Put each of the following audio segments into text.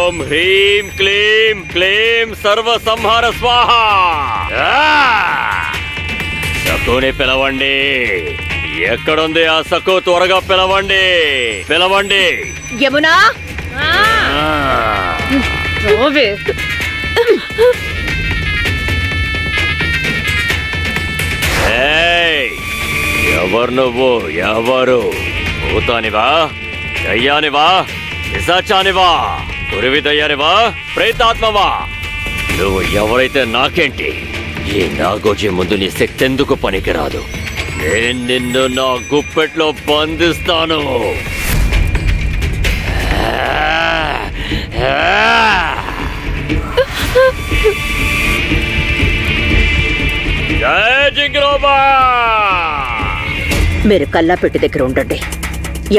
ఓం హ్రీం క్లీం క్లీం సర్వ సంహార స్వాహ. సకుని పిలవండి. ఎక్కడుంది ఆ సకు? త్వరగా పిలవండి, పిలవండి. యమునా, ఎవరు నువ్వు? ఎవరు? భూతానివా, దయ్యానివా, పిశాచానివా, పురివి దయ్యానివా, ప్రేతాత్మవా? నువ్వు ఎవరైతే నాకేంటి? ఈ నాగోజీ ముందు నీ శక్తి ఎందుకు పనికిరాదు. నేను నిన్ను నా గుప్పెట్లో బంధిస్తాను. మీరు కల్లాపెట్టి దగ్గర ఉండండి.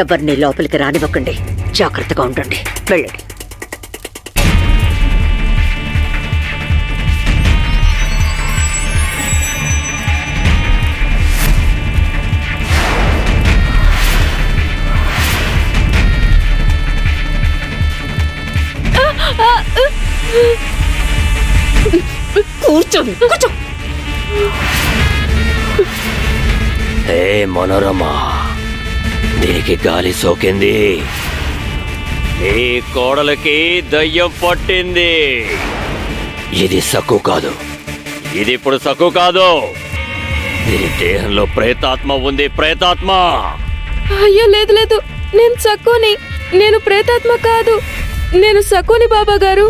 ఎవరిని లోపలికి రానివ్వకండి. జాగ్రత్తగా ఉండండి. వెళ్ళండి. కూర్చోండి, కూర్చో. హే మనోరమా, దీనికి గాలి సోకింది. ఈ కోడలకి దయ్యం పట్టింది. ఇది సక్కు కాదు. ఇది ఇప్పుడు సక్కు కాదు. దీని దేహంలో ప్రేతాత్మ ఉంది. ప్రేతాత్మ. అయ్యో లేదు లేదు, నేను సక్కుని. నేను ప్రేతాత్మ కాదు. నేను సక్కుని బాబా గారు.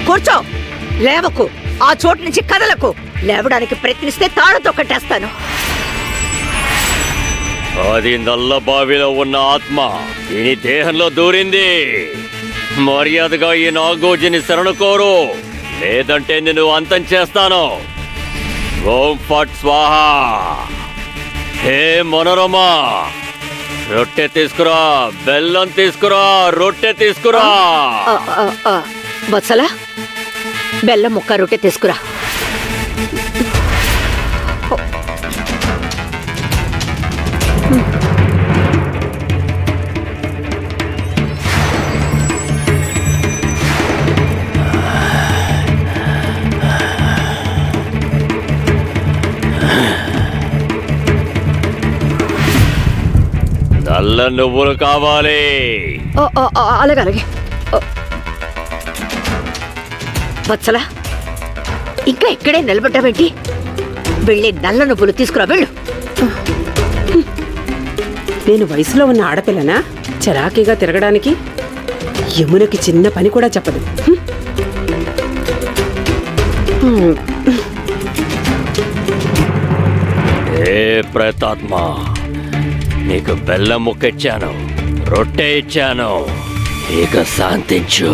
కూర్చో. లేవకు. ఆ చోటు నుంచి కదలకు. లేవడానికి ప్రయత్నిస్తే తాళతో కట్టేస్తాను. అది నల్ల బావిలో ఉన్న ఆత్మ దీని దేహంలో దూరింది. మర్యాదగా ఈ నాగోజిని శరణు కోరు, లేదంటే నేను అంతం చేస్తాను. ఓం ఫట్ స్వాహ. హే మనోరమా, రొట్టె తీసుకురా, బెల్లం తీసుకురా, రొట్టె తీసుకురా. వత్సలా, బెల్లం ముక్క రొట్టె తీసుకురా. నల్ల నువ్వులు కావాలి. అలాగే అలాగే. వత్సలా, ఇంకా ఇక్కడే నిలబడ్డావేంటి? వెళ్ళి నల్ల నువ్వులు తీసుకురా. వెళ్ళు. నేను వయసులో ఉన్న ఆడపిల్లనా చలాకీగా తిరగడానికి? యమునకి చిన్న పని కూడా చెప్పదు. ఏ ప్రేతాత్మ, నీకు బెల్లం ముక్కిచ్చాను, రొట్టె ఇచ్చాను. ఇక శాంతించు.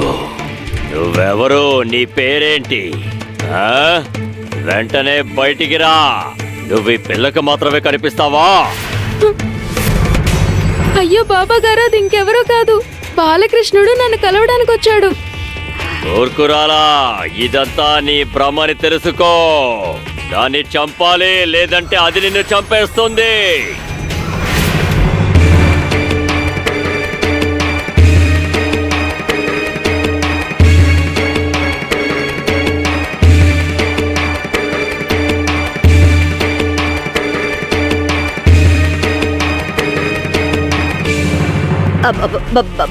నువ్వెవరు? నీ పేరేంటి? వెంటనే బయటికి రా. నువ్వు ఈ పిల్లకి మాత్రమే కనిపిస్తావా? అయ్యో బాబా గారు, అది ఇంకెవరో కాదు. బాలకృష్ణుడు నన్ను కలవడానికి వచ్చాడు. ఊరుకురాలా, ఇదంతా నీ భ్రమని తెలుసుకో. దాన్ని చంపాలి, లేదంటే అది నిన్ను చంపేస్తుంది.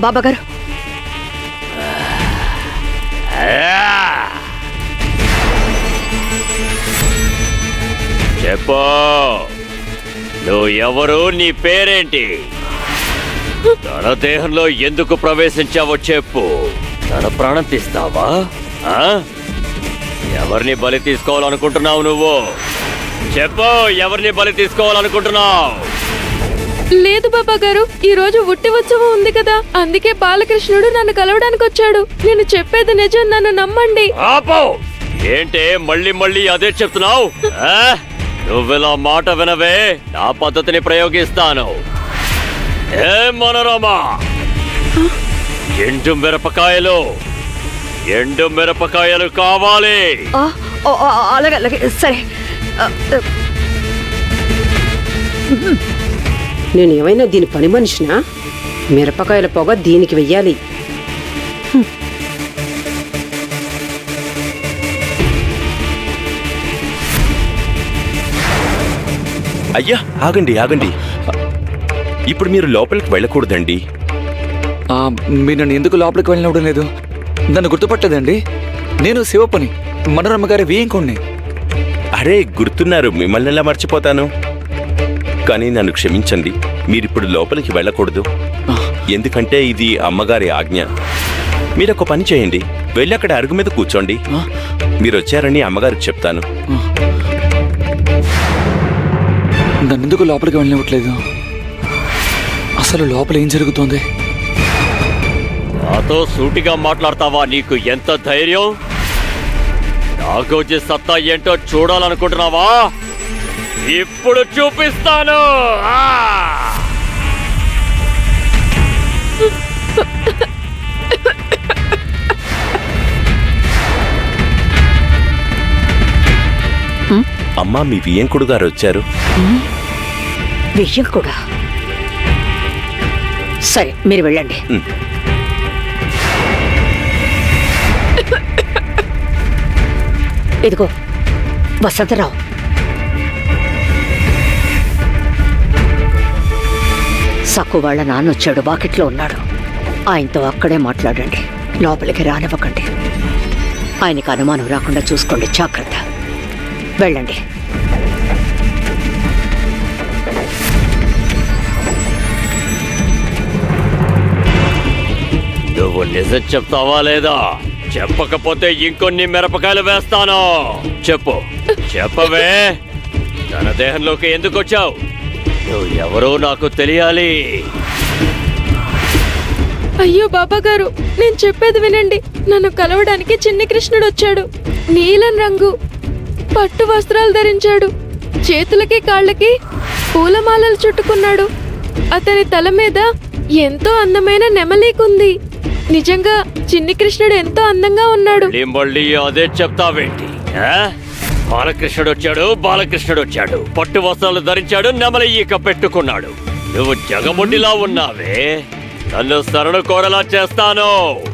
బాబా గారు, చెప్పు. నువ్వు ఎవరు? నీ పేరేంటి? తన దేహంలో ఎందుకు ప్రవేశించావో చెప్పు. తన ప్రాణం తీస్తావా? ఎవరిని బలి తీసుకోవాలనుకుంటున్నావు నువ్వు? చెప్పు, ఎవరిని బలి తీసుకోవాలనుకుంటున్నావు? లేదు బాబా గారు, ఈ రోజు ఉట్టి ఉత్సవం ఉంది కదా, అందుకే బాలకృష్ణుడు నన్ను కలవడానికి వచ్చాడు. నేను చెప్పేది నిజం, నన్ను నమ్మండి. ఆపో. ఏంటే మళ్ళీ మళ్ళీ అదే చెప్తున్నావు? నువ్వెలా మాట వినవే, నా పద్ధతిని ప్రయోగిస్తాను. ఏ మనోరమా, ఎండు మిరపకాయలు, ఎండు మిరపకాయలు కావాలి. అలాగే అలాగే, సరే. నేనేమైనా దీని పని మనిషినా? మిరపకాయల పొగ దీనికి వెయ్యాలి. అయ్యా ఆగండి ఆగండి, ఇప్పుడు మీరు లోపలికి వెళ్ళకూడదండి. మీరు నన్ను ఎందుకు లోపలికి వెళ్ళినవడం లేదు? నన్ను గుర్తుపట్టలేదండి. నేను శివప్పని, మనోరమ్మ గారి వేయింకోండి. అరే గుర్తున్నారు, మిమ్మల్ని ఎలా మర్చిపోతాను. కానీ నన్ను క్షమించండి, మీరిప్పుడు లోపలికి వెళ్ళకూడదు. ఎందుకంటే ఇది అమ్మగారి ఆజ్ఞ. మీరొక పని చేయండి, వెళ్ళి అక్కడ అరుగు మీద కూర్చోండి. మీరు వచ్చారని అమ్మగారికి చెప్తాను. నన్ను ఎందుకు లోపలికి వెళ్ళనివ్వట్లేదు? అసలు లోపల ఏం జరుగుతోంది? నాతో సూటిగా మాట్లాడతావా? నీకు ఎంత ధైర్యం? నాకు వచ్చే సత్తా ఏంటో చూడాలనుకుంటున్నావా? ఇప్పుడు చూపిస్తాను. అమ్మా, మీ వియ్యంకుడు గారు వచ్చారు. విషయం కూడా సరే, మీరు వెళ్ళండి. ఇదిగో వసంతరావు, సక్కు వాళ్ళ నాన్న వచ్చాడు, వాకిట్లో ఉన్నాడు. ఆయనతో అక్కడే మాట్లాడండి, లోపలికి రానివ్వకండి. ఆయనకి అనుమానం రాకుండా చూసుకోండి, జాగ్రత్త. వెళ్ళండి. నువ్వు నిజం చెప్తావా లేదా? చెప్పకపోతే ఇంకొన్ని మిరపకాయలు వేస్తాను. చెప్పు, చెప్పవే. తన దేహంలోకి ఎందుకు వచ్చావు? నువ్వు ఎవరో నాకు తెలియాలి. అయ్యో బాబా గారు, నేను చెప్పేది వినండి. నన్ను కలవడానికి చిన్ని కృష్ణుడు వచ్చాడు. నీలం రంగు పట్టు వస్త్రాలు ధరించాడు. చేతులకి కాళ్ళకి పూలమాలలు చుట్టుకున్నాడు. అతని తల మీద ఎంతో అందమైన నెమలీకుంది. నిజంగా చిన్ని కృష్ణుడు ఎంతో అందంగా ఉన్నాడు. మళ్ళీ అదే చెప్తావేంటి? బాలకృష్ణుడు వచ్చాడు, బాలకృష్ణుడు వచ్చాడు, పట్టు వస్త్రాలు ధరించాడు, నెమలి ఈక పెట్టుకున్నాడు. నువ్వు జగముండిలా ఉన్నావే. నన్ను శరణు కోరేలా చేస్తాను,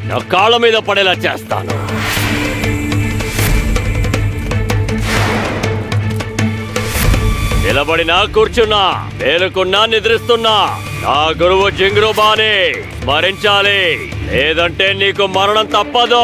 నా కాళ్ళ మీద పడేలా చేస్తాను. నిలబడినా కూర్చున్నా, మేలుకున్నా నిద్రిస్తున్నా, నా గురువు జింగ్రూబాని స్మరించాలి, లేదంటే నీకు మరణం తప్పదు.